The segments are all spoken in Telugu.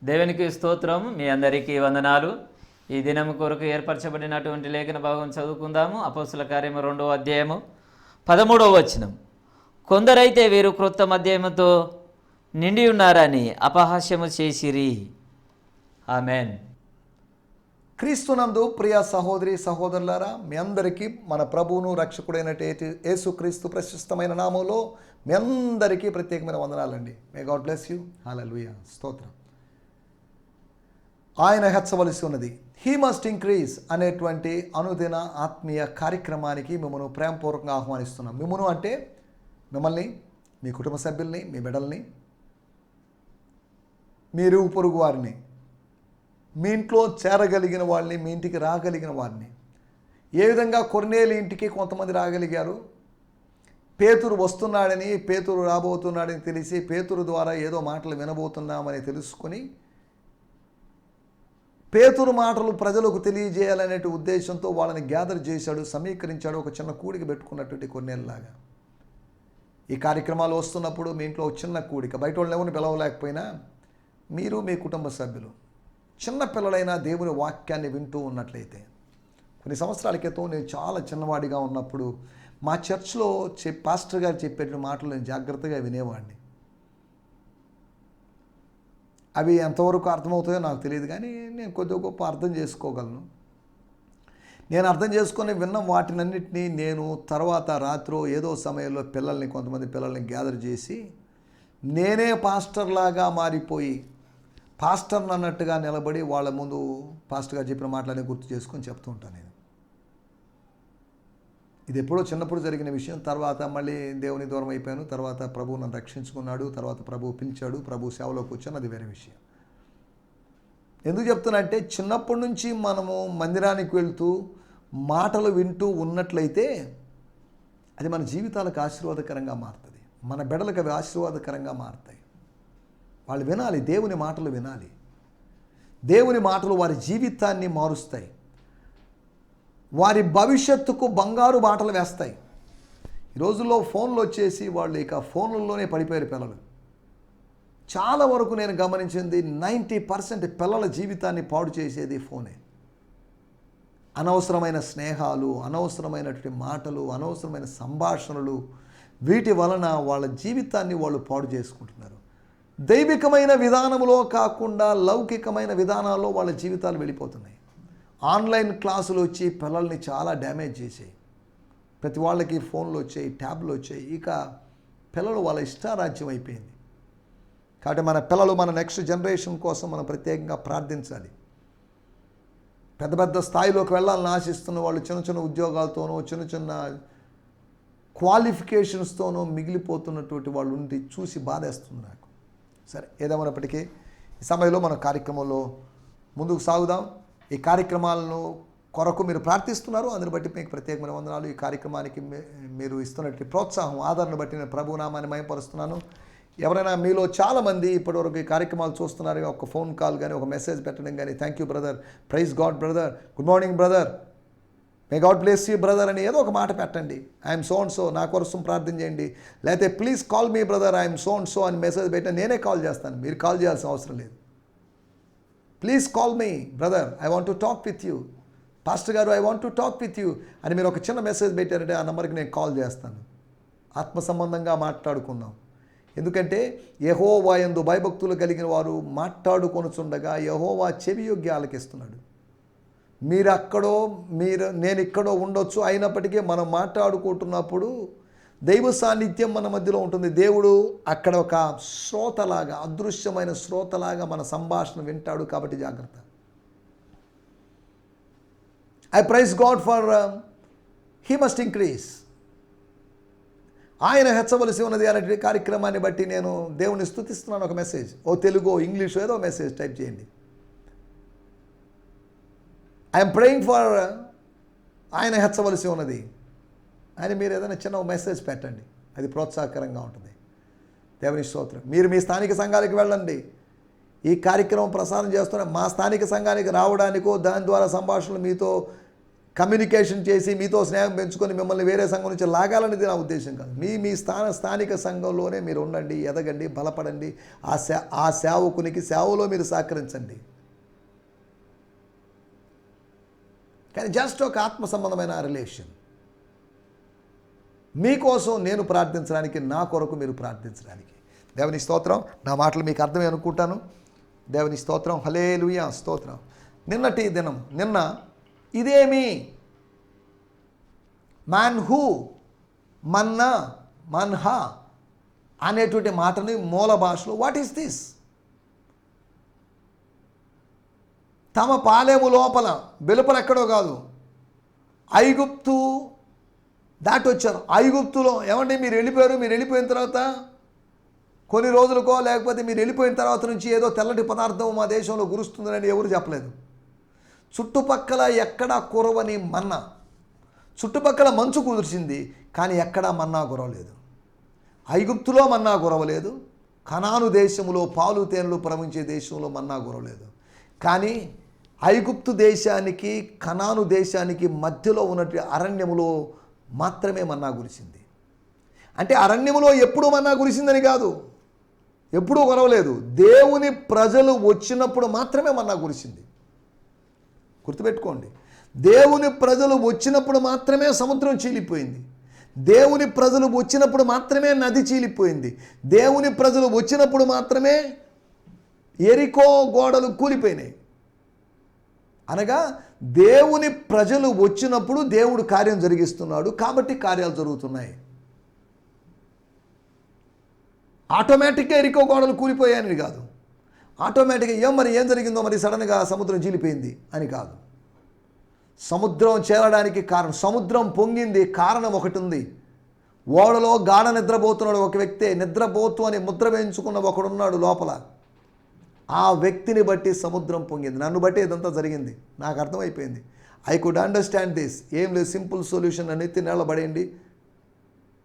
దేవునికి స్తోత్రం. మీ అందరికీ వందనాలు. ఈ దినం కొరకు ఏర్పరచబడినటువంటి లేఖన భాగం చదువుకుందాము. అపోస్తుల కార్యము 2వ అధ్యాయము 13వ వచనం. కొందరైతే వీరు క్రొత్త మద్యముతో నిండి ఉన్నారని అపహాస్యము చేసిరి. ఆమెన్. క్రీస్తునందు ప్రియ సహోదరి సహోదరులారా, మీ అందరికీ మన ప్రభువును రక్షకుడైనటువంటి యేసుక్రీస్తు ప్రశస్తమైన నామంలో మీ అందరికీ ప్రత్యేకమైన వందనాలండి. May God bless you. Hallelujah. స్తోత్రం. ఆయన హెచ్చవలసి ఉన్నది, హీ మస్ట్ ఇంక్రీజ్ అనేటువంటి అనుదిన ఆత్మీయ కార్యక్రమానికి మిమ్మల్ని ప్రేమపూర్వకంగా ఆహ్వానిస్తున్నాం. మిమ్మల్ని అంటే మిమ్మల్ని, మీ కుటుంబ సభ్యుల్ని, మీ బిడ్డల్ని, మీరు పొరుగు వారిని, మీ ఇంట్లో చేరగలిగిన వాళ్ళని, మీ ఇంటికి రాగలిగిన వారిని. ఏ విధంగా కొర్నేలి ఇంటికి కొంతమంది రాగలిగారు? పేతురు వస్తున్నాడని, పేతురు రాబోతున్నాడని తెలిసి పేతురు ద్వారా ఏదో మాటలు వినబోతున్నామని తెలుసుకొని పేతురు మాటలు ప్రజలకు తెలియజేయాలనే ఉద్దేశంతో వాళ్ళని గ్యాదర్ చేశాడు, సమీకరించాడు, ఒక చిన్న కూడిక పెట్టుకున్నటువంటి కొన్నేళ్ళలాగా. ఈ కార్యక్రమాలు వస్తున్నప్పుడు మీ ఇంట్లో ఒక చిన్న కూడిక, బయట వాళ్ళని ఎవరిని పిలవలేకపోయినా మీరు, మీ కుటుంబ సభ్యులు, చిన్న పిల్లలైనా దేవుని వాక్యాన్ని వింటూ ఉన్నట్లయితే. కొన్ని సంవత్సరాల క్రితం నేను చాలా చిన్నవాడిగా ఉన్నప్పుడు మా చర్చ్లో పాస్టర్ గారు చెప్పేటువంటి మాటలు నేను జాగ్రత్తగా వినేవాడిని. అవి ఎంతవరకు అర్థమవుతాయో నాకు తెలియదు, కానీ నేను కొద్దిగా గొప్ప అర్థం చేసుకోగలను. నేను అర్థం చేసుకొని విన్న వాటినన్నింటినీ నేను తర్వాత రాత్రి ఏదో సమయంలో కొంతమంది పిల్లల్ని గ్యాదర్ చేసి నేనే పాస్టర్లాగా మారిపోయి పాస్టర్ అన్నట్టుగా నిలబడి వాళ్ళ ముందు పాస్టర్ గారు చెప్పిన మాటలన్నీ గుర్తు చేసుకొని చెప్తూ ఉంటాను నేను. ఇది ఎప్పుడో చిన్నప్పుడు జరిగిన విషయం. తర్వాత మళ్ళీ దేవుని దూరం అయిపోయాను. తర్వాత ప్రభువు నన్ను రక్షించుకున్నాడు. తర్వాత ప్రభువు పిలిచాడు, ప్రభు సేవలోకి వచ్చాను, అది వేరే విషయం. ఎందుకు చెప్తున్నా చిన్నప్పటి నుంచి మనము మందిరానికి వెళ్తూ మాటలు వింటూ ఉన్నట్లయితే అది మన జీవితాలకు ఆశీర్వాదకరంగా మారుతుంది. మన బిడ్డలకు అవి ఆశీర్వాదకరంగా మారుతాయి. వాళ్ళు వినాలి, దేవుని మాటలు వినాలి. దేవుని మాటలు వారి జీవితాన్ని మారుస్తాయి, వారి భవిష్యత్తుకు బంగారు బాటలు వేస్తాయి. ఈ రోజుల్లో ఫోన్లు వచ్చేసి వాళ్ళు ఇక ఫోన్లలోనే పడిపోయారు పిల్లలు. చాలా వరకు నేను గమనించింది 90% పిల్లల జీవితాన్ని పాడు చేసేది ఫోనే. అనవసరమైన స్నేహాలు, అనవసరమైనటువంటి మాటలు, అనవసరమైన సంభాషణలు, వీటి వలన వాళ్ళ జీవితాన్ని వాళ్ళు పాడు చేసుకుంటున్నారు. దైవికమైన విధానంలో కాకుండా లౌకికమైన విధానాల్లో వాళ్ళ జీవితాలు వెళ్ళిపోతున్నాయి. ఆన్లైన్ క్లాసులు వచ్చి పిల్లల్ని చాలా డ్యామేజ్ చేసాయి. ప్రతి వాళ్ళకి ఫోన్లు వచ్చాయి, ట్యాబ్లు వచ్చాయి. ఇక పిల్లలు వాళ్ళ ఇష్టారాజ్యం అయిపోయింది. కాబట్టి మన పిల్లలు, మన నెక్స్ట్ జనరేషన్ కోసం మనం ప్రత్యేకంగా ప్రార్థించాలి. పెద్ద పెద్ద స్థాయిలోకి వెళ్ళాలని ఆశిస్తున్న వాళ్ళు చిన్న చిన్న ఉద్యోగాలతోనో, చిన్న చిన్న క్వాలిఫికేషన్స్తోనో మిగిలిపోతున్నటువంటి వాళ్ళు ఉండి చూసి బాధేస్తుంది నాకు. సరే, ఏదేమైనప్పటికీ ఈ సమయంలో మన కార్యక్రమంలో ముందుకు సాగుదాం. ఈ కార్యక్రమాలను కొరకు మీరు ప్రార్థిస్తున్నారు, అందుని బట్టి మీకు ప్రత్యేకమైన వందనాలు. ఈ కార్యక్రమానికి మీరు ఇస్తున్నటువంటి ప్రోత్సాహం, ఆదరణ బట్టి నేను ప్రభు నామాన్ని మహిమపరుస్తున్నాను. ఎవరైనా మీలో చాలామంది ఇప్పటివరకు ఈ కార్యక్రమాలు చూస్తున్నారు, ఒక ఫోన్ కాల్ కానీ, ఒక మెసేజ్ పెట్టడం కానీ, thank you brother, praise God brother, good morning brother, may God bless you brother అని ఏదో ఒక మాట పెట్టండి. ఐఎమ్ సో అండ్ సో, నా కోసం ప్రార్థన చేయండి. లేకపోతే please call me brother, I'm so and so అని మెసేజ్ పెట్టినా నేనే కాల్ చేస్తాను, మీరు కాల్ చేయాల్సిన అవసరం లేదు. Please call me brother, I want to talk with you. Pastor గారు, I want to talk with you అని మీరు ఒక చిన్న మెసేజ్ పెట్టారంటే ఆ నెంబర్కి నేను కాల్ చేస్తాను. ఆత్మ సంబంధంగా మాట్లాడుకుందాం. ఎందుకంటే యెహోవా యందు భయభక్తులు కలిగిన వారు మాట్లాడుకొనుచుండగా యెహోవా చెవి యొగ్గి ఆలకిస్తున్నాడు. మీరు అక్కడో, నేను ఇక్కడో ఉండొచ్చు, అయినప్పటికీ మనం మాట్లాడుకుంటున్నప్పుడు దైవ సాన్నిధ్యం మన మధ్యలో ఉంటుంది. దేవుడు అక్కడ ఒక శ్రోతలాగా, అదృశ్యమైన శ్రోతలాగా మన సంభాషణ వింటాడు. కాబట్టి జాగ్రత్త. I praise God for he must increase, ఆయన హెచ్చవలసి ఉన్నది అనే కార్యక్రమాన్ని బట్టి నేను దేవుని స్తుతిస్తున్నాను. ఒక మెసేజ్, తెలుగు, ఇంగ్లీషు, ఏదో మెసేజ్ టైప్ చేయండి. ఐఎమ్ ప్రేయింగ్ ఫర్ ఆయన హెచ్చవలసి ఉన్నది అని మీరు ఏదైనా చిన్న మెసేజ్ పెట్టండి, అది ప్రోత్సాహకరంగా ఉంటుంది. దేవుని స్తోత్రం. మీరు మీ స్థానిక సంఘానికి వెళ్ళండి. ఈ కార్యక్రమం ప్రసారం చేస్తున్న మా స్థానిక సంఘానికి రావడానికో, దాని ద్వారా సంభాషణలు మీతో కమ్యూనికేషన్ చేసి మీతో స్నేహం పెంచుకొని మిమ్మల్ని వేరే సంఘం నుంచి లాగాలనేది నా ఉద్దేశం కాదు. మీ స్థానిక సంఘంలోనే మీరు ఉండండి, ఎదగండి, బలపడండి. ఆ సేవకునికి సేవలో మీరు సహకరించండి. కానీ జస్ట్ ఒక ఆత్మ సంబంధమైన రిలేషన్. మీకోసం నేను ప్రార్థించడానికి, నా కొరకు మీరు ప్రార్థించడానికి. దేవుని స్తోత్రం. నా మాటలు మీకు అర్థమే అనుకుంటాను. దేవుని స్తోత్రం. హల్లెలూయా, స్తోత్రం. నిన్నటి దినం ఇదేమి మన్హు, మన్నా, మన్హా అనేటువంటి మాటని మూల భాషలో వాట్ ఈస్ దిస్? తమ పాలెము లోపల, వెలుపల ఎక్కడో కాదు, ఐగుప్తు దాటి వచ్చారు. ఐగుప్తులో ఏమంటే మీరు వెళ్ళిపోయిన తర్వాత కొన్ని రోజులకో లేకపోతే మీరు వెళ్ళిపోయిన తర్వాత నుంచి ఏదో తెల్లటి పదార్థం మా దేశంలో కురుస్తుందని ఎవరు చెప్పలేదు. చుట్టుపక్కల ఎక్కడా కురవని మన్నా, చుట్టుపక్కల మంచు కురిసింది కానీ ఎక్కడా మన్నా కురవలేదు. ఐగుప్తులో మన్నా కురవలేదు, కనాను దేశంలో పాలు తేనెలు ప్రవహించే దేశంలో మన్నా కురవలేదు. కానీ ఐగుప్తు దేశానికి కనాను దేశానికి మధ్యలో ఉన్నటువంటి అరణ్యములో మాత్రమే మన్నా కురిసింది. అంటే అరణ్యములో ఎప్పుడు మన్నా కురిసిందని కాదు, ఎప్పుడూ కురవలేదు. దేవుని ప్రజలు వచ్చినప్పుడు మాత్రమే మన్నా కురిసింది. గుర్తుపెట్టుకోండి, దేవుని ప్రజలు వచ్చినప్పుడు మాత్రమే సముద్రం చీలిపోయింది. దేవుని ప్రజలు వచ్చినప్పుడు మాత్రమే నది చీలిపోయింది. దేవుని ప్రజలు వచ్చినప్పుడు మాత్రమే ఎరికో గోడలు కూలిపోయినాయి. అనగా దేవుని ప్రజలు వచ్చినప్పుడు దేవుడు కార్యం జరిగిస్తున్నాడు కాబట్టి కార్యాలు జరుగుతున్నాయి. ఆటోమేటిక్గా ఎరికో గోడలు కూలిపోయాయని కాదు, ఆటోమేటిక్గా ఏం జరిగిందో మరి సడన్గా సముద్రం చీలిపోయింది అని కాదు. సముద్రం చేరడానికి కారణం, సముద్రం పొంగింది, కారణం ఒకటి ఉంది. ఓడలో గాఢ నిద్రపోతున్నాడు ఒక వ్యక్తి, నిద్రపోతూ అని ముద్ర వేయించుకున్న ఒకడున్నాడు లోపల. ఆ వ్యక్తిని బట్టి సముద్రం పొంగింది. నన్ను బట్టి ఇదంతా జరిగింది. నాకు అర్థమైపోయింది. I could understand this. ఏం లేదు, సింపుల్ సొల్యూషన్. నన్ను ఎత్తి నేల పడేయండి.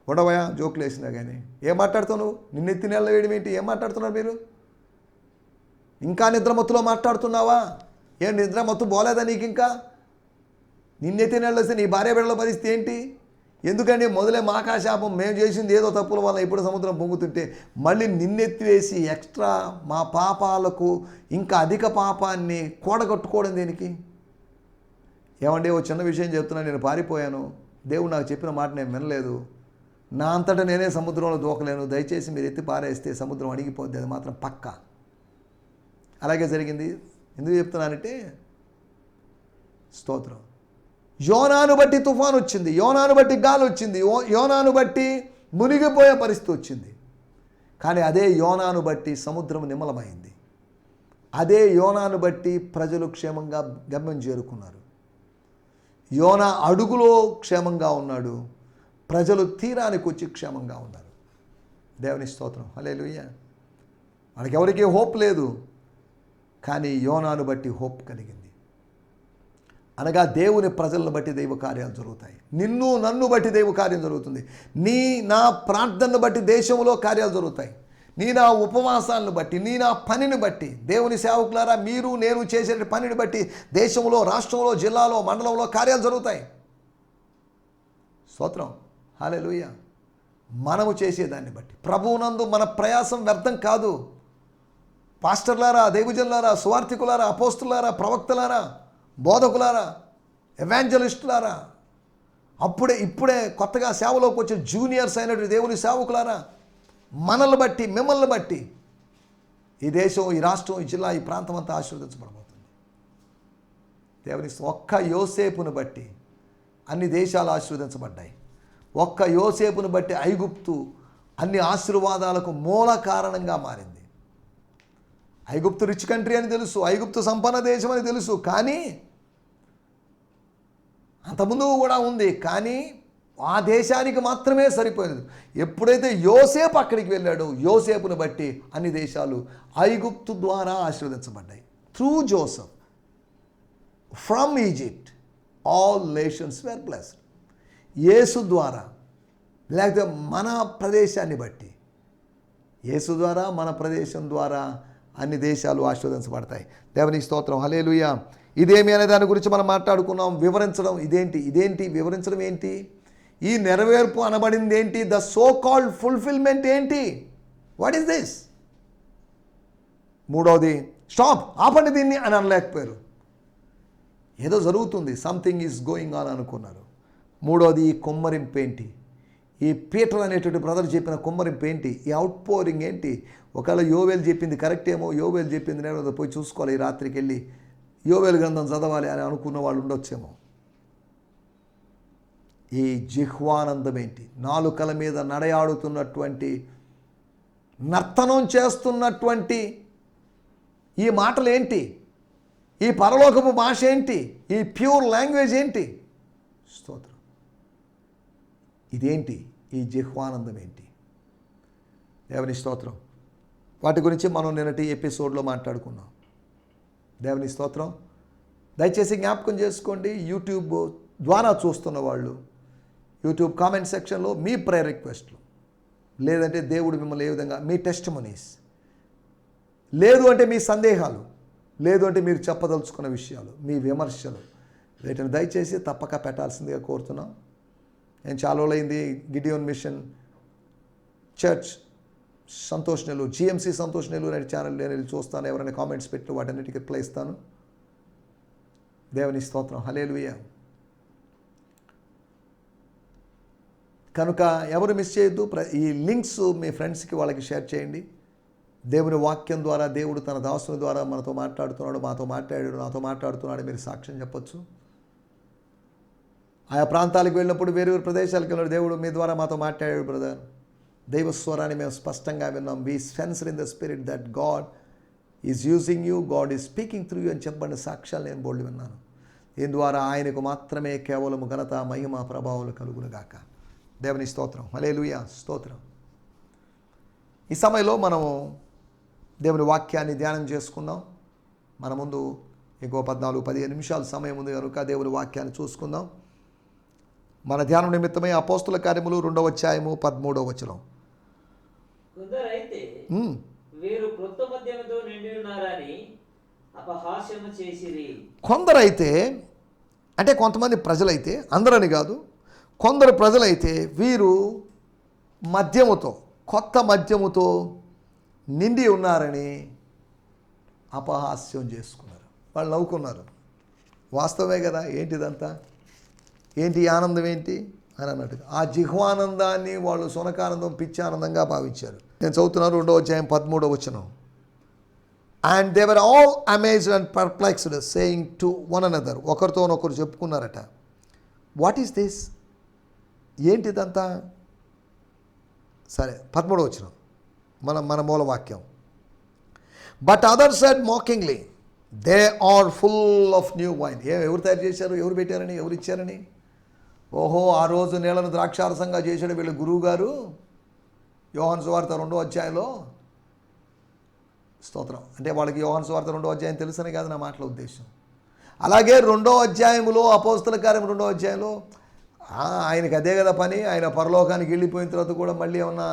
ఉండవయా జోకులు వేసినా కానీ ఏం మాట్లాడుతావు నువ్వు? నిన్ను ఎత్తి నేల వేయడం ఏంటి? ఏం మాట్లాడుతున్నారు మీరు? ఇంకా నిద్రమత్తులో మాట్లాడుతున్నావా? ఏం నిద్రమత్తు పోలేదా నీకు? ఇంకా నిన్నెత్తి నేల వస్తే నీ భార్య బిడ్డల పరిస్థితి ఏంటి? ఎందుకంటే మొదలే మాకాశాపం, మేము చేసింది ఏదో తప్పుల వల్ల ఇప్పుడు సముద్రం పొంగుతుంటే మళ్ళీ నిన్నెత్తివేసి ఎక్స్ట్రా మా పాపాలకు ఇంకా అధిక పాపాన్ని కూడగట్టుకోవడం దేనికి? ఏమంటే ఓ చిన్న విషయం చెప్తున్నా, నేను పారిపోయాను, దేవుడు నాకు చెప్పిన మాట నేను వినలేదు, నా అంతటా నేనే సముద్రంలో దూకలేను, దయచేసి మీరు ఎత్తి పారేస్తే సముద్రం అడిగిపోద్ది, అది మాత్రం పక్కా. అలాగే జరిగింది. ఎందుకు చెప్తున్నానంటే, స్తోత్రం, యోనాను బట్టి తుఫాను వచ్చింది, యోనాను బట్టి గాలి వచ్చింది, యోనాను బట్టి మునిగిపోయే పరిస్థితి వచ్చింది. కానీ అదే యోనాను బట్టి సముద్రం నిమ్మలమైంది. అదే యోనాను బట్టి ప్రజలు క్షేమంగా గమ్యం చేరుకున్నారు. యోనా అడుగులో క్షేమంగా ఉన్నాడు, ప్రజలు తీరానికి వచ్చి క్షేమంగా ఉన్నారు. దేవుని స్తోత్రం. హల్లెలూయా. మనకెవరికి హోప్ లేదు, కానీ యోనాను బట్టి హోప్ కలిగింది. అనగా దేవుని ప్రజలను బట్టి దైవ కార్యాలు జరుగుతాయి. నిన్ను నన్ను బట్టి దైవ కార్యం జరుగుతుంది. నా ప్రార్థనను బట్టి దేశంలో కార్యాలు జరుగుతాయి. నా ఉపవాసాలను బట్టి, నా పనిని బట్టి, దేవుని సేవకులారా మీరు నేను చేసే పనిని బట్టి దేశంలో, రాష్ట్రంలో, జిల్లాలో, మండలంలో కార్యాలు జరుగుతాయి. స్తోత్రం. హల్లెలూయా. మనము చేసేదాన్ని బట్టి ప్రభువునందు మన ప్రయాసం వ్యర్థం కాదు. పాస్టర్లారా, దైవజనులారా, సువార్థికులారా, అపోస్తులారా, ప్రవక్తలారా, బోధకులారా, ఎవాంజలిస్టులారా, ఇప్పుడే కొత్తగా సేవలోకి వచ్చిన జూనియర్స్ అయినటువంటి దేవుని సేవకులారా, మనల్ని బట్టి, మిమ్మల్ని బట్టి ఈ దేశం, ఈ రాష్ట్రం, ఈ జిల్లా, ఈ ప్రాంతం అంతా ఆశీర్వదించబడబోతుంది. దేవుని ఒక్క యోసేపును బట్టి అన్ని దేశాలు ఆశీర్వదించబడ్డాయి. ఒక్క యోసేపును బట్టి ఐగుప్తు అన్ని ఆశీర్వాదాలకు మూల కారణంగా మారింది. ఐగుప్తు రిచ్ కంట్రీ అని తెలుసు, ఐగుప్తు సంపన్న దేశం అని తెలుసు, కానీ అంతకుముందు కూడా ఉంది, కానీ ఆ దేశానికి మాత్రమే సరిపోయింది. ఎప్పుడైతే యోసేపు అక్కడికి వెళ్ళాడో, యోసేపును బట్టి అన్ని దేశాలు ఐగుప్తు ద్వారా ఆశీర్వదించబడ్డాయి. Through Joseph from Egypt all nations were blessed. యేసు ద్వారా, లేకపోతే మన ప్రదేశాన్ని బట్టి, యేసు ద్వారా, మన ప్రదేశం ద్వారా అన్ని దేశాలు ఆశీర్వదించబడతాయి. దేవునికి స్తోత్రం. హల్లెలూయా. ఇదేమి అనే దాని గురించి మనం మాట్లాడుకున్నాం. వివరించడం ఇదేంటి వివరించడం ఏంటి, ఈ నెరవేర్పు అనబడింది ఏంటి, ద సో కాల్డ్ ఫుల్ఫిల్మెంట్ ఏంటి, వాట్ ఈస్ దిస్. మూడవది స్టాప్, ఆపండి దీన్ని అని అనలేకపోయారు. ఏదో జరుగుతుంది, సంథింగ్ ఈజ్ గోయింగ్ ఆన్ అనుకున్నారు. మూడవది ఈ కుమ్మరింపు ఏంటి, ఈ పీటర్ అనేటువంటి బ్రదర్ చెప్పిన కుమ్మరింపు ఏంటి, ఈ అవుట్ పోరింగ్ ఏంటి. ఒకవేళ యోవేలు చెప్పింది కరెక్ట్ ఏమో, యోవేలు చెప్పింది నేను పోయి చూసుకోవాలి, ఈ రాత్రికి వెళ్ళి యోవేలు గ్రంథం చదవాలి అని అనుకున్న వాళ్ళు ఉండొచ్చేమో. ఈ జిహ్వానందం ఏంటి, నాలుకల మీద నడయాడుతున్నటువంటి, నర్తనం చేస్తున్నటువంటి ఈ మాటలు ఏంటి, ఈ పరలోకపు భాష ఏంటి, ఈ ప్యూర్ లాంగ్వేజ్ ఏంటి. స్తోత్రం. ఇదేంటి, ఈ జిహ్వానందం ఏంటి. దేవుని స్తోత్రం. వాటి గురించి మనం నిన్నటి ఎపిసోడ్లో మాట్లాడుకున్నాం. దేవుని స్తోత్రం. దయచేసి జ్ఞాపకం చేసుకోండి, యూట్యూబ్ ద్వారా చూస్తున్న వాళ్ళు యూట్యూబ్ కామెంట్ సెక్షన్లో మీ ప్రేయర్ రిక్వెస్ట్లు, లేదంటే దేవుడు మిమ్మల్ని ఏ విధంగా, మీ టెస్టిమనీస్, లేదు అంటే మీ సందేహాలు, లేదు అంటే మీరు చెప్పదలుచుకున్న విషయాలు, మీ విమర్శలు, వీటిని దయచేసి తప్పక పెట్టాల్సిందిగా కోరుతున్నాం. నేను చాలా రోజులైంది Gideon machine church Santosh Nellore, GMC Santosh Nellore అనే ఛానల్ నేను వెళ్ళి చూస్తాను. ఎవరైనా కామెంట్స్ పెట్టి వాటన్నిటికీ రిప్లై ఇస్తాను. దేవుని స్తోత్రం. హల్లెలూయా. కనుక ఎవరు మిస్ చేయొద్దు. ఈ లింక్స్ మీ ఫ్రెండ్స్కి వాళ్ళకి షేర్ చేయండి. దేవుని వాక్యం ద్వారా దేవుడు తన దాసుని ద్వారా మనతో మాట్లాడుతున్నాడు, మాతో మాట్లాడాడు, నాతో మాట్లాడుతున్నాడు, మీరు సాక్ష్యం చెప్పొచ్చు. ఆయా ప్రాంతాలకు వెళ్ళినప్పుడు, వేరు వేరు ప్రదేశాలకు వెళ్ళినప్పుడు దేవుడు మీ ద్వారా మాతో మాట్లాడాడు బ్రదర్, దైవ స్వరాన్ని మేము స్పష్టంగా విన్నాం. We sensed in the spirit that God is using you, God is speaking through you అని చెప్పబడిన సాక్ష్యాలు నేను బోల్డ్ విన్నాను. దీని ద్వారా ఆయనకు మాత్రమే కేవలము ఘనత, మహిమ, ప్రభావాలు కలుగునుగాక. దేవుని స్తోత్రం. హల్లెలూయా. స్తోత్రం. ఈ సమయంలో మనము దేవుని వాక్యాన్ని ధ్యానం చేసుకుందాం. మన ముందు ఇంకో 14-15 నిమిషాల సమయం ఉంది కనుక దేవుని వాక్యాన్ని చూసుకుందాం. మన ధ్యానం నిమిత్తమై అపోస్తుల కార్యములు 2వ అధ్యాయము 13వ వచనం. కొందరైతే వీరు క్రొత్త మద్యముతో నిండి ఉన్నారని అపహాస్యము చేసిరి. కొందరైతే అంటే కొంతమంది ప్రజలైతే, అందరని కాదు, కొందరు ప్రజలైతే వీరు మద్యముతో, కొత్త మద్యముతో నిండి ఉన్నారని అపహాస్యం చేసుకున్నారు. వాళ్ళు నవ్వుకున్నారు. వాస్తవమే కదా, ఏంటిదంతా, ఏంటి ఆనందం ఏంటి అని అన్నట్టుగా ఆ జిహ్వానందాన్ని వాళ్ళు సునకానందం, పిచ్చి ఆనందంగా భావించారు. నేను చదువుతున్నాను 2వ అధ్యాయం 13వ వచనం. And they were all amazed and perplexed saying to one another. ఒకరితోనొకరు చెప్పుకున్నారట, వాట్ ఈస్ దిస్, ఏంటిదంతా. సరే, 13వ వచనం మన మూల వాక్యం. But other said mockingly they are full of new wine. ఎవరు తయారు చేశారు, ఎవరు పెట్టారని, ఎవరు ఇచ్చారని. ఓహో, ఆ రోజు నీళ్లను ద్రాక్షారసంగా చేశాడు వీళ్ళ గురువు గారు, యోహాను సువార్త 2వ అధ్యాయంలో. స్తోత్రం. అంటే వాళ్ళకి యోహాను సువార్త 2వ అధ్యాయం తెలుసని కాదు నా మాటల ఉద్దేశం. అలాగే 2వ అధ్యాయంలో అపోస్తల కార్యం 2వ అధ్యాయంలో ఆయనకి అదే కదా పని. ఆయన పరలోకానికి వెళ్ళిపోయిన తర్వాత కూడా మళ్ళీ ఏమన్నా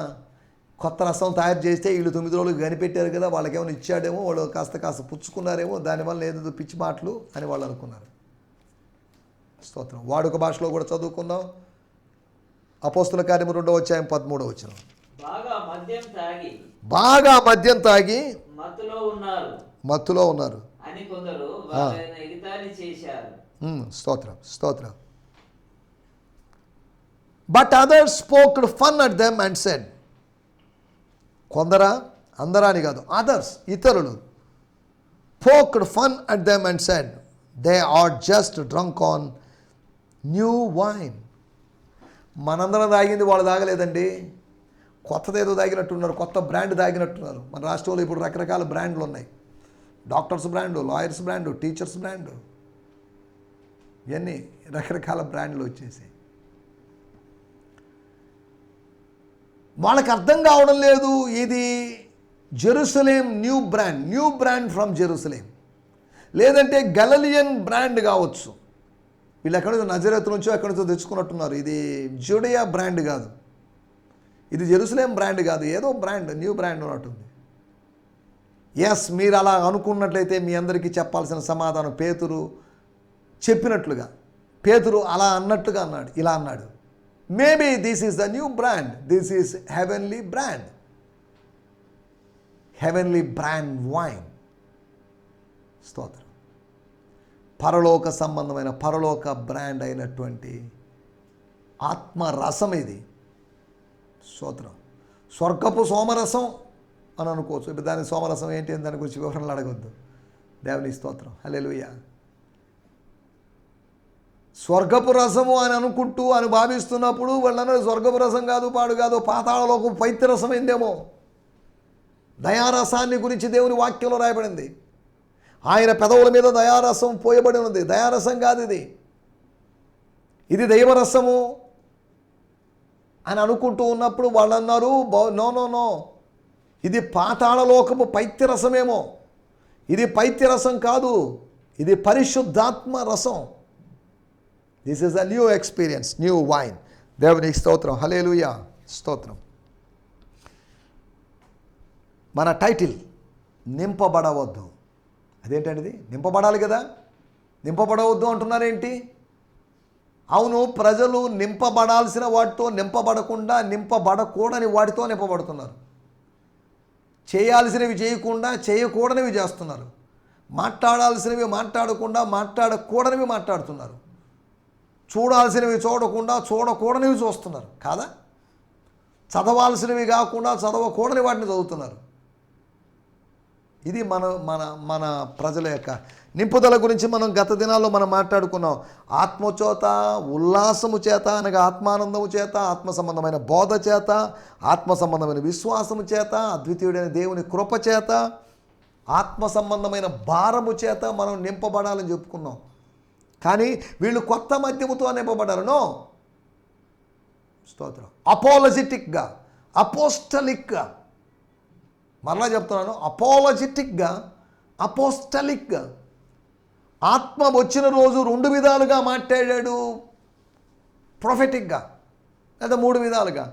కొత్త రసం తయారు చేస్తే వీళ్ళు 9 రోజులు కనిపెట్టారు కదా, వాళ్ళకి ఏమైనా ఇచ్చాడేమో, వాళ్ళు కాస్త పుచ్చుకున్నారేమో, దానివల్ల ఏదో పిచ్చి మాటలు అని వాళ్ళు అనుకున్నారు. స్తోత్రం. వాడుక భాషలో కూడా చదువుకుందాం. అపోస్తల కార్యము 2వ అధ్యాయం 13వ వచనం. బాగా మద్యం తాగి మత్తులో ఉన్నారు అని కొందరు ఎగతాళి చేశారు. స్తోత్రం. స్తోత్రం. But others spoked fun at them and said. కొందరా, అందరా అని కాదు, అదర్స్, ఇతరులు, poked fun at them and said they are just drunk on new wine. మనందరం తాగింది వాళ్ళు తాగలేదండి, కొత్తదేదో తాగినట్టున్నారు, కొత్త బ్రాండ్ తాగినట్టున్నారు. మన రాష్ట్రంలో ఇప్పుడు రకరకాల బ్రాండ్లు ఉన్నాయి. Doctors brand, lawyers brand, teachers brand, ఇవన్నీ రకరకాల బ్రాండ్లు వచ్చేసాయి. వాళ్ళకి అర్థం కావడం లేదు, ఇది Jerusalem new brand from Jerusalem, లేదంటే గలిలియన్ బ్రాండ్ కావచ్చు. వీళ్ళు ఎక్కడి నుంచో, నజరేతు నుంచో ఎక్కడి నుంచో తెచ్చుకున్నట్టున్నారు. ఇది జుడియా బ్రాండ్ కాదు, ఇది జెరూసలేం బ్రాండ్ కాదు, ఏదో బ్రాండ్, న్యూ బ్రాండ్ ఉన్నట్టుంది. ఎస్, మీరు అలా అనుకున్నట్లయితే మీ అందరికీ చెప్పాల్సిన సమాధానం పేతురు చెప్పినట్లుగా, పేతురు అలా అన్నట్టుగా అన్నాడు, ఇలా అన్నాడు, maybe this is the new brand, this is heavenly brand, heavenly brand wine. స్తోత్రం. పరలోక సంబంధమైన పరలోక బ్రాండ్ అయినటువంటి ఆత్మరసం ఇది. స్తోత్రం. స్వర్గపు సోమరసం అని అనుకోవచ్చు. ఇప్పుడు దాని సోమరసం ఏంటి అని దాని గురించి వివరణలు అడగొద్దు. దేవుని స్తోత్రం. హల్లెలూయా. స్వర్గపు రసము అని అనుకుంటూ అని భావిస్తున్నప్పుడు వాళ్ళందరూ స్వర్గపు రసం కాదు, పాడు కాదు, పాతాళలోకి పైత్యరసం అయిందేమో. దయారసాన్ని గురించి దేవుని వాక్యంలో రాయబడింది. ఆయన పెదవుల మీద దయారసం పోయబడి ఉంది. దయారసం కాదు ఇది, ఇది దైవరసము అని అనుకుంటూ ఉన్నప్పుడు వాళ్ళు అన్నారు, నో నో నో, ఇది పాతాళలోకపు పైత్యరసమేమో. ఇది పైత్యరసం కాదు, ఇది పరిశుద్ధాత్మ రసం. This is a new experience, new wine. దేవునికి స్తోత్రం. హల్లెలూయా. స్తోత్రం. మన టైటిల్ నింపబడవద్దు. అదేంటండి? నింపబడాలి కదా. నింపబడవద్దు అంటున్నారేంటి? అవును, ప్రజలు నింపబడాల్సిన వాటితో నింపబడకుండా నింపబడకూడని వాటితో నింపబడుతున్నారు. చేయాల్సినవి చేయకుండా చేయకూడనివి చేస్తున్నారు. మాట్లాడాల్సినవి మాట్లాడకుండా మాట్లాడకూడనివి మాట్లాడుతున్నారు. చూడాల్సినవి చూడకుండా చూడకూడనివి చూస్తున్నారు కాదా? చదవాల్సినవి కాకుండా చదవకూడని వాటిని చదువుతున్నారు. ఇది మన మన మన ప్రజల యొక్క నింపుదల గురించి మనం గత దినాల్లో మనం మాట్లాడుకున్నాం. ఆత్మచేత, ఉల్లాసము చేత అనగా ఆత్మానందము చేత, ఆత్మ సంబంధమైన బోధ చేత, ఆత్మ సంబంధమైన విశ్వాసము చేత, అద్వితీయుడైన దేవుని కృప చేత, ఆత్మ సంబంధమైన భారము చేత మనం నింపబడాలని చెప్పుకున్నాం. కానీ వీళ్ళు కొత్త మద్యముతో నింపబడ్డారు. నో. స్తోత్రం. అపోలజిటిక్గా, అపోస్టలిక్గా, మరలా చెప్తున్నాను, అపోలజిటిక్గా, అపోస్టలిక్గా. ఆత్మ వచ్చిన రోజు 2 విధాలుగా మాట్లాడాడు ప్రొఫెటిక్గా, లేదా 3 విధాలుగా.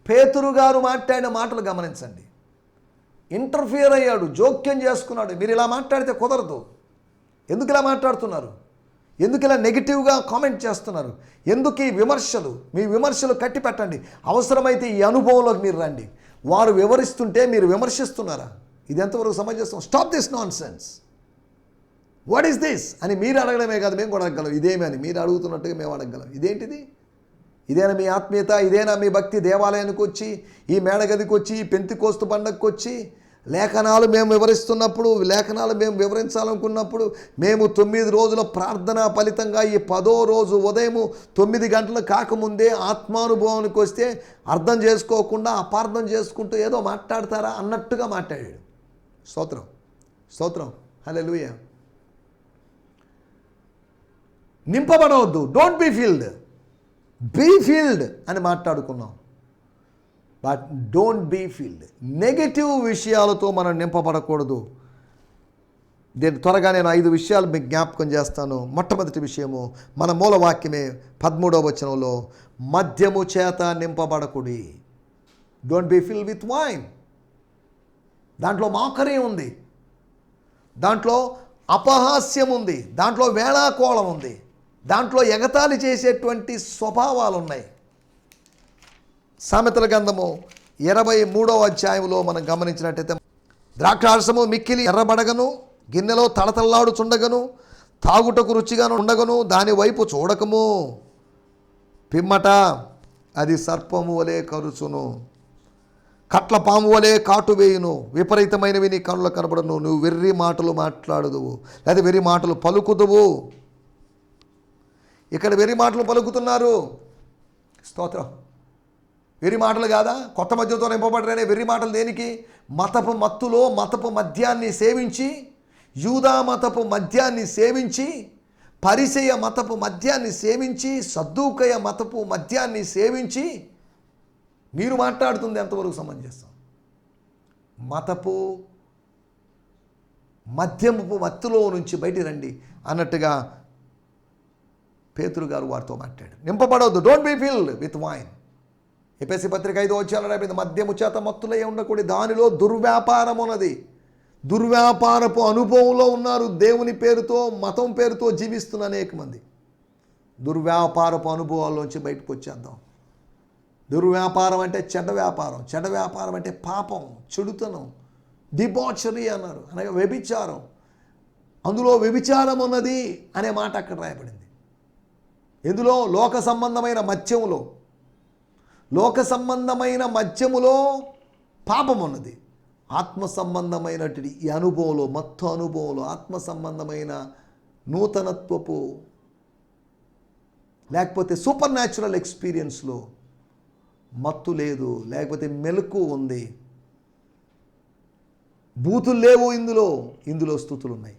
పేతురు గారు మాట్లాడిన మాటలు గమనించండి. ఇంటర్ఫియర్ అయ్యాడు, జోక్యం చేసుకున్నాడు. మీరు ఇలా మాట్లాడితే కుదరదు. ఎందుకు ఇలా మాట్లాడుతున్నారు? ఎందుకు ఇలా నెగిటివ్గా కామెంట్ చేస్తున్నారు? ఎందుకు ఈ విమర్శలు? మీ విమర్శలు కట్టి పెట్టండి. అవసరమైతే ఈ అనుభవంలోకి మీరు రండి. వారు వివరిస్తుంటే మీరు విమర్శిస్తున్నారా? ఇది ఎంతవరకు సమంజసం? Stop this non sense. What is this అని మీరు అడగడమే కాదు, మేము కూడా అడగగలం. ఇదేమి అని మీరు అడుగుతున్నట్టుగా మేము అడగగలం. ఇదేంటిది? ఇదేనా మీ ఆత్మీయత? ఇదేనా మీ భక్తి? దేవాలయానికి వచ్చి, ఈ మేడగదికి వచ్చి, ఈ పెంతికోస్తు పండగకి వచ్చి లేఖనాలు మేము వివరిస్తున్నప్పుడు, లేఖనాలు మేము వివరించాలనుకున్నప్పుడు, మేము 9 రోజుల ప్రార్థన ఫలితంగా ఈ 10వ రోజు ఉదయం 9 గంటలు కాకముందే ఆత్మానుభవానికి వస్తే అర్థం చేసుకోకుండా అపార్థం చేసుకుంటూ ఏదో మాట్లాడతారా అన్నట్టుగా మాట్లాడాడు. స్తోత్రం. స్తోత్రం. హల్లెలూయా. నింపబడవద్దు. Don't be filled, be filled అని మాట్లాడుకున్నాం. But don't be filled. Negative విషయాలతో మనం నింపబడకూడదు. దీని త్వరగా నేను 5 విషయాలు మీకు జ్ఞాపకం చేస్తాను. మొట్టమొదటి విషయము మన మూలవాక్యమే 13వ వచనంలో, మద్యము చేత నింపబడకుడి. Don't be filled with wine. దాంట్లో మోకరీ ఉంది, దాంట్లో అపహాస్యం ఉంది, దాంట్లో వేళాకోళం ఉంది, దాంట్లో ఎగతాళి చేసేటువంటి స్వభావాలు ఉన్నాయి. సామెతల గ్రంథము 23వ అధ్యాయంలో మనం గమనించినట్టయితే, ద్రాక్షారసము మిక్కిలి ఎర్రబడగను, గిన్నెలో తళతళలాడుచుండగను, తాగుటకు రుచిగాను ఉండగను, దాని వైపు చూడకము, పిమ్మట అది సర్పము వలె కరుచును, కట్ల పాము వలె కాటు వేయును, విపరీతమైనవి నీ కనుల కనబడను, నువ్వు వెర్రి మాటలు మాట్లాడుదువు, లేదా వెర్రి మాటలు పలుకుదువు. ఇక్కడ వెర్రి మాటలు పలుకుతున్నారు. స్తోత్రం. వెర్రి మాటలు కాదా? కొత్త మద్యంతో నింపబడరనే వెర్రి మాటలు దేనికి? మతపు మత్తులో మతపు మద్యాన్ని సేవించి, యూదా మతపు మద్యాన్ని సేవించి, పరిసెయ మతపు మద్యాన్ని సేవించి, సద్దూకయ మతపు మద్యాన్ని సేవించి మీరు మాట్లాడుతుంది ఎంతవరకు సమంజసం? మతపు మద్యపు మత్తులో నుంచి బయటికి రండి అన్నట్టుగా పేతురు గారు వారితో మాట్లాడారు. నింపబడవద్దు. Don't be filled with wine. ఎఫెసీ పత్రిక 5వ అధ్యాయంలో రాయబడింది, మద్యము చేత మత్తులై ఉండకూడదు, దానిలో దుర్వ్యాపారం ఉన్నది. దుర్వ్యాపారపు అనుభవంలో ఉన్నారు. దేవుని పేరుతో, మతం పేరుతో జీవిస్తున్న అనేక మంది. దుర్వ్యాపారపు అనుభవాల్లోంచి బయటకు వచ్చేద్దాం. దుర్వ్యాపారం అంటే చెడ్డ వ్యాపారం, చెడ్డ వ్యాపారం అంటే పాపం, చెడుతనం, డిబాచరీ అన్నారు, అనగా వ్యభిచారం. అందులో వ్యభిచారం ఉన్నది అనే మాట అక్కడ రాయబడింది. ఎందులో? లోక సంబంధమైన మద్యములో. లోక సంబంధమైన మద్యములో పాపం ఉన్నది. ఆత్మ సంబంధమైనటువంటి ఈ అనుభవంలో, మత్తు అనుభవంలో, ఆత్మ సంబంధమైన నూతనత్వపు లేకపోతే సూపర్ న్యాచురల్ ఎక్స్పీరియన్స్లో మత్తు లేదు, లేకపోతే మెలకు ఉంది. బూతులు లేవు ఇందులో స్తుతులు ఉన్నాయి.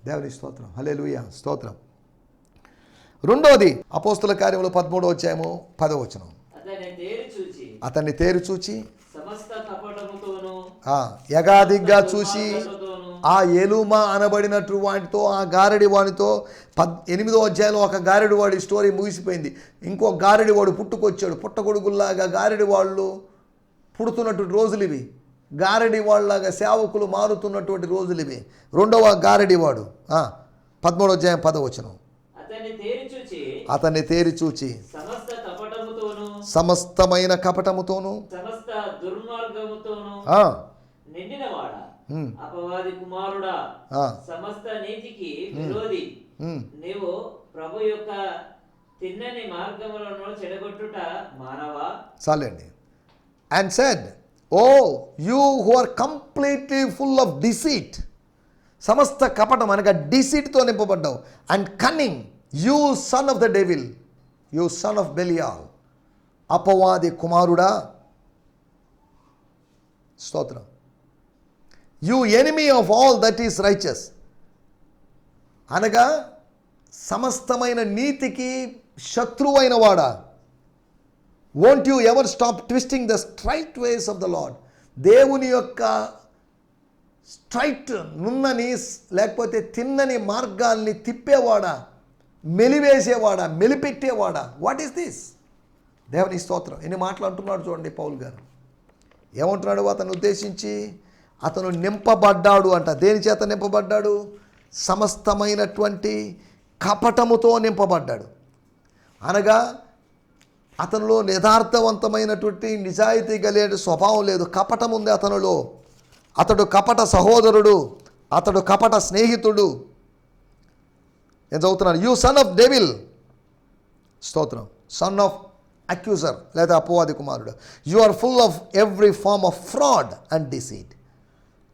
దేవుని స్తోత్రం, హల్లెలూయా, స్తోత్రం. రెండవది అపోస్తుల కార్యములు 13వ అధ్యాయము 10వ వచనం. అతన్ని తేరి చూచి యగాదిగ్గా చూసి ఆ ఎలుమా అనబడినట్టు వాటితో, ఆ గారడి వాడితో 8వ అధ్యాయంలో ఒక గారడి వాడి స్టోరీ ముగిసిపోయింది. ఇంకో గారడి వాడు పుట్టుకొచ్చాడు. పుట్టగొడుగుల్లాగా గారడి వాళ్ళు పుడుతున్నటువంటి రోజులు ఇవి. గారడి వాళ్ళలాగా సేవకులు మారుతున్నటువంటి రోజులు ఇవి. రెండవ గారడి వాడు 13వ అధ్యాయం 10వ వచనం. అతన్ని తేరి చూచి సమస్తమైన కపటముతోను అపవాది కుమారుడా, సమస్త నీతికి విరోధి, నీవు ప్రభు యొక్క తిన్నని మార్గములను చెడగొట్టుట మానవా? చాలండి. And said, O you who are completely full of deceit, సమస్త కపటం అనగా డిసీట్తో నింపబడ్డావు. And cunning, you son of the devil, you son of Belial, అపవాది కుమారుడా, స్తోత్రం. You enemy of all that is righteous, అనగా సమస్తమైన నీతికి శత్రువైన వాడా. Won't you ever stop twisting the straight ways of the Lord. దేవుని యొక్క స్ట్రైట్ నున్నని లేకపోతే తిన్నని మార్గాల్ని తిప్పేవాడా, మెలివేసేవాడా, మెలిపెట్టేవాడా. What is this? దేవుని స్తోత్రం. ఎన్ని మాటలు అంటున్నాడు చూడండి పౌలు గారు. ఏమంటున్నాడు? అతను ఉద్దేశించి అతను నింపబడ్డాడు అంట. దేని చేత నింపబడ్డాడు? సమస్తమైనటువంటి కపటముతో నింపబడ్డాడు. అనగా అతనిలో యథార్థవంతమైనటువంటి నిజాయితీ కలిగే స్వభావం లేదు, కపటం ఉంది అతనిలో. అతడు కపట సహోదరుడు, అతడు కపట స్నేహితుడు. నేను చదువుతున్నాను, యూ సన్ ఆఫ్ డెవిల్, స్తోత్రం, సన్ ఆఫ్ అక్యూజర్ లేదా అపవాది కుమారుడు. You are full of every form of fraud and deceit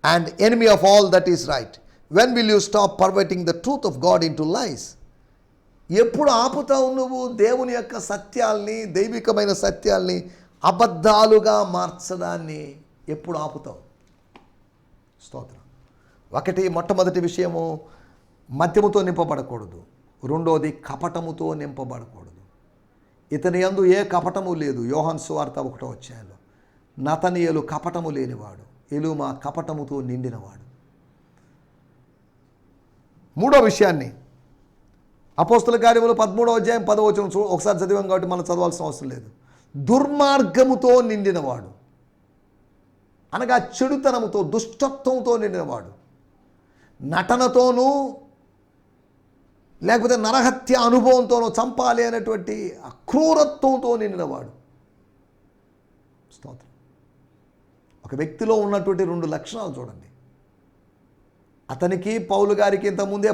and enemy of all that is right. When will you stop perverting the truth of God into lies? ఎప్పుడు ఆపుతావు నువ్వు దేవుని యొక్క సత్యాల్ని, దైవికమైన సత్యాల్ని అబద్ధాలుగా మార్చడాన్ని ఎప్పుడు ఆపుతావు? స్తోత్రం. మొట్టమొదటి విషయము మద్యముతో నింపబడకూడదు. రెండోది కపటముతో నింపబడకూడదు. ఇతని యందు ఏ కపటము లేదు. యోహాను సువార్త 1వ అధ్యాయంలో నతనీయేలు కపటము లేనివాడు, ఎలుమా కపటముతో నిండినవాడు. మూడో విషయాన్ని అపోస్తుల కార్యములు 13వ అధ్యాయం 10వ వచనం ఒకసారి చదివాం కాబట్టి మనం చదవాల్సిన అవసరం లేదు. దుర్మార్గముతో నిండినవాడు, అనగా చెడుతనముతో, దుష్టత్వంతో నిండినవాడు, నటనతోనూ లేకపోతే నరహత్య అనుభవంతోనూ, చంపాలి అనేటువంటి క్రూరత్వంతో నిండినవాడు. స్తోత్రం. ఒక వ్యక్తిలో ఉన్నటువంటి 2 లక్షణాలు చూడండి. అతనికి పౌలు గారికి ఇంతకుముందే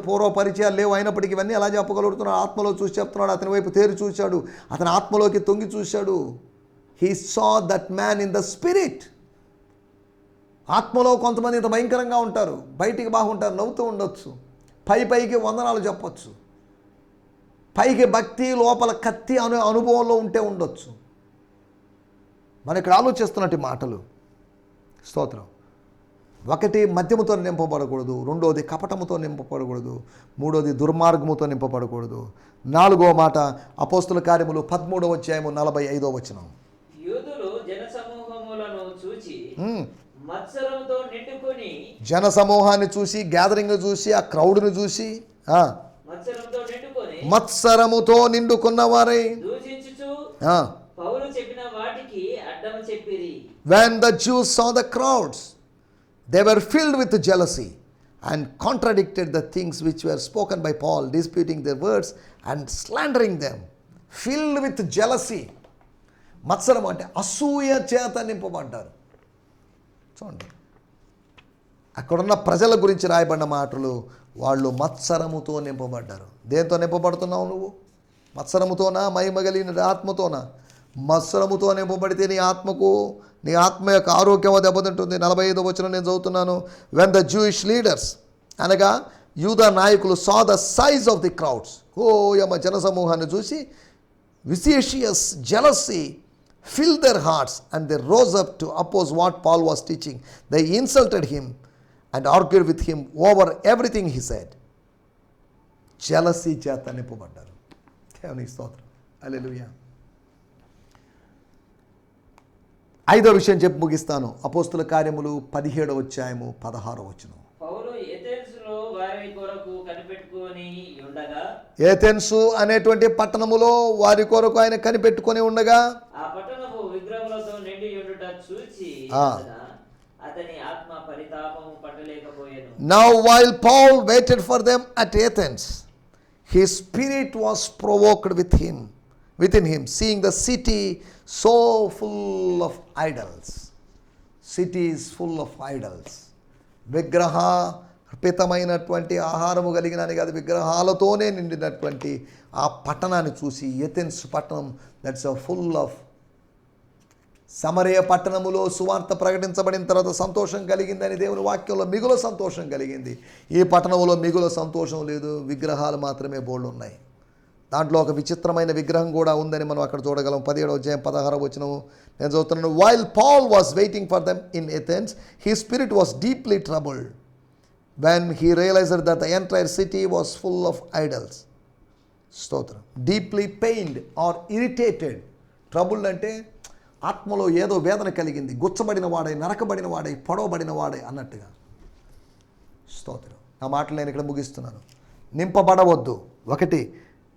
పూర్వ పరిచయాలు లేవు. అయినప్పటికీ ఇవన్నీ ఎలా చెప్పగలుగుతున్నాడు? ఆత్మలో చూసి చెప్తున్నాడు. అతని వైపు తేరి చూశాడు, అతని ఆత్మలోకి తొంగి చూశాడు. He saw that man in the spirit. ఆత్మలో కొంతమంది ఇంత భయంకరంగా ఉంటారు, బయటికి బాగుంటారు, నవ్వుతూ ఉండొచ్చు, పైకి వందనాలు చెప్పచ్చు, పైకి భక్తి, లోపల కత్తి అనుభవంలో ఉంటే ఉండొచ్చు. మన ఇక్కడ ఆలోచిస్తున్నట్టు మాటలు. స్తోత్రం. ఒకటి మద్యముతో నింపబడకూడదు, రెండోది కపటముతో నింపబడకూడదు, మూడోది దుర్మార్గముతో నింపబడకూడదు. 4వ మాట అపోస్తుల కార్యములు 13వ అధ్యాయము 45వ వచనం. యూదులు జనసమూహములను చూచి మత్సరముతో నిండుకొని, జనసమూహాన్ని చూసి, గ్యాదరింగ్ చూసి, ఆ క్రౌడ్ని చూసి మత్సరముతో నిండుకున్నవారై దూషించుచు పౌలు చెప్పిన వాటికి అడ్డం చెప్పిరి. When the Jews saw the crowds They were filled with jealousy and contradicted the things which were spoken by Paul, disputing their words and slandering them. Filled with jealousy. మత్సరం అంటే అసూయ చేత నింపబడ్డారు. చూడండి, అక్కడున్న ప్రజల గురించి రాయబడిన మాటలు, వాళ్ళు మత్సరముతో నింపబడ్డారు. దేంతో నింపబడుతున్నావు నువ్వు? మత్సరముతోనా, మహిమగలిగిన ఆత్మతోనా? మత్సరముతో నింపబడితే నీ ఆత్మ యొక్క ఆరోగ్యం దెబ్బతింటుంది. 45వ వచనం నేను చదువుతున్నాను. వెన్ ద జూయిష్ లీడర్స్, అనగా యూదా నాయకులు, saw the size of the crowds, యమ జనసమూహాన్ని చూసి, vicious jealousy filled their hearts and they rose up to oppose what Paul was teaching. They insulted him and argued with him over everything he said. Jealousy చేత నింపబడ్డారు. దేవునికి స్తోత్రం. హల్లెలూయా. 5వ విషయం చెప్పి ముగిస్తాను. అపోస్తుల కార్యములు 17వ అధ్యాయము 16వ వచనం. పౌలు ఎథెన్సులో వారి కొరకు కనిపెట్టుకొని ఉండగా, ఏథెన్సు అనేటువంటి పట్టణములో వారి కొరకు ఆయన కనిపెట్టుకొని ఉండగా, ఆ పట్టణము విగ్రహములతో నిండి ఉండుట చూచి అతని ఆత్మ పరితాపము పట్టలేకపోయెను. Now while Paul waited for them at Athens, his spirit was provoked within him, seeing the city so full of idols. City is full of idols. విగ్రహార్పితమైనటువంటి ఆహారము కలిగిన కాదు, విగ్రహాలతోనే నిండినటువంటి ఆ పట్టణాన్ని చూసి, ఏథెన్స్ పట్టణం, దట్స్ ఫుల్ ఆఫ్. సమరయ పట్టణములో సువార్త ప్రకటించబడిన తర్వాత సంతోషం కలిగిందని దేవుని వాక్యంలో మిగుల సంతోషం కలిగింది. ఈ పట్టణంలో మిగుల సంతోషం లేదు, విగ్రహాలు మాత్రమే బోల్డ్ ఉన్నాయి. దాంట్లో ఒక విచిత్రమైన విగ్రహం కూడా ఉందని మనం అక్కడ చూడగలం. 17వ అధ్యాయం 16వ వచనం నేను చదువుతున్నాను. While Paul was waiting for them in Athens, his spirit was deeply troubled when he realised that the entire city was full of idols. స్తోత్రం. Deeply pained or irritated. Troubled అంటే ఆత్మలో ఏదో వేదన కలిగింది, గుచ్చబడిన వాడై, నరకబడిన వాడై, పొడవబడిన వాడై అన్నట్టుగా. స్తోత్రం. నా మాటలు నేను ఇక్కడ ముగిస్తున్నాను. నింపబడవద్దు. 1,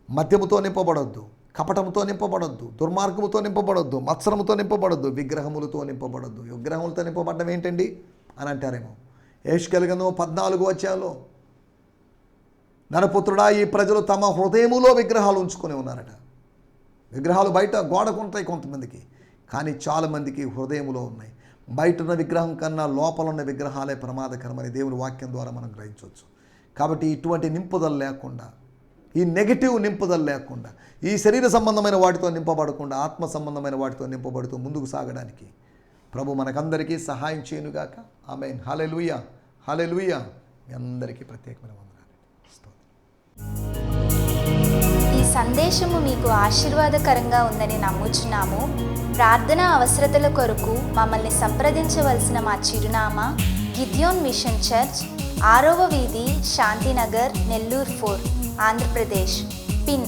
మద్యముతో నింపబడొద్దు, కపటముతో నింపబడొద్దు, దుర్మార్గముతో నింపబడొద్దు, మత్సరముతో నింపబడొద్దు, విగ్రహములతో నింపబడొద్దు. విగ్రహములతో నింపబడడం ఏంటండి అని అంటారేమో. యెహెజ్కేలు గ్రంథం 14వ అధ్యాయంలో, నరపుత్రుడా, ఈ ప్రజలు తమ హృదయములో విగ్రహాలు ఉంచుకొని ఉన్నారట. విగ్రహాలు బయట గోడకు ఉంటాయి కొంతమందికి, కానీ చాలామందికి హృదయములో ఉన్నాయి. బయట ఉన్న విగ్రహం కన్నా లోపల ఉన్న విగ్రహాలే ప్రమాదకరమని దేవుని వాక్యం ద్వారా మనం గ్రహించవచ్చు. కాబట్టి ఇటువంటి నింపుదల లేకుండా, ఈ నెగిటివ్ నింపుదల లేకుండా, ఈ శరీర సంబంధమైన వాటితో నింపబడకుండా ఆత్మ సంబంధమైన వాటితో నింపబడుతూ ముందుకు సాగడానికి ప్రభు మనకందరికీ సహాయం చేయనుగాక. ఆమేన్. హల్లెలూయా, హల్లెలూయా. మీ అందరికీ ప్రత్యేకమైన వందనాలు. ఈ సందేశము మీకు ఆశీర్వాదకరంగా ఉందని నమ్ముచున్నాము. ప్రార్థన అవసరతల కొరకు మమ్మల్ని సంప్రదించవలసిన మా చిరునామా గిద్యోన్ మిషన్ చర్చ్, 6వ వీధి, శాంతినగర్, నెల్లూరు 4, ఆంధ్రప్రదేశ్. పిన్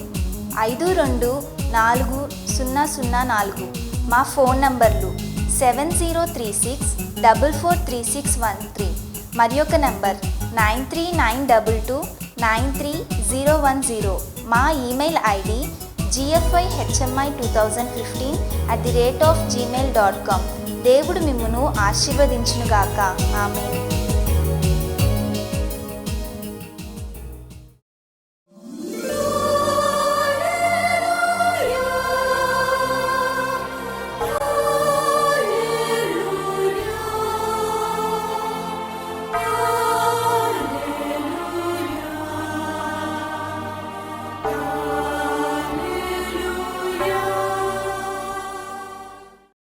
524004. మా ఫోన్ నంబర్లు 7036443613, మరి ఒక నంబర్ 9392293010. మా ఈమెయిల్ ఐడి gfihmi2015@gmail.com. దేవుడు మిమ్మును ఆశీర్వదించునుగాక. ఆమేన్.